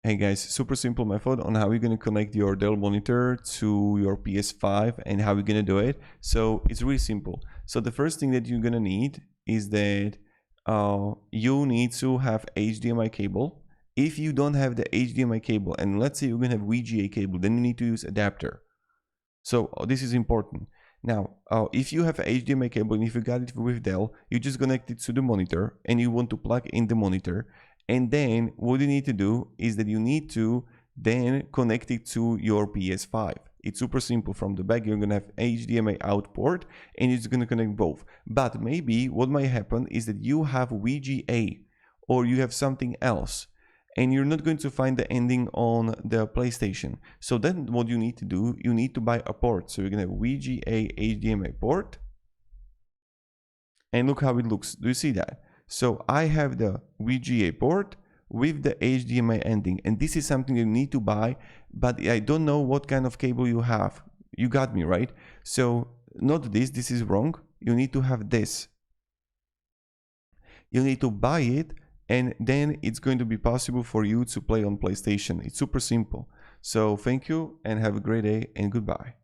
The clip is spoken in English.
Hey guys, super simple method on how you're going to connect your Dell monitor to your PS5 and how you're going to do it. So it's really simple. So the first thing that you're going to need is that you need to have HDMI cable. If you don't have the HDMI cable, and let's say you're going to have VGA cable, then you need to use adapter. So this is important. Now, if you have a HDMI cable and if you got it with Dell, you just connect it to the monitor and you want to plug in the monitor. And then what you need to do is that you need to then connect it to your PS5. It's super simple. From the back, you're going to have HDMI out port and it's going to connect both. But maybe what might happen is that you have VGA or you have something else and you're not going to find the ending on the PlayStation. So then what you need to do, you need to buy a port. So you're going to have VGA HDMI port. And look how it looks. Do you see that? So I have the VGA port with the HDMI ending, and this is something you need to buy, but I don't know what kind of cable you have. You got me, right? So not this is wrong. You need to have this. You need to buy it, and then it's going to be possible for you to play on PlayStation. It's super simple. So thank you and have a great day and goodbye.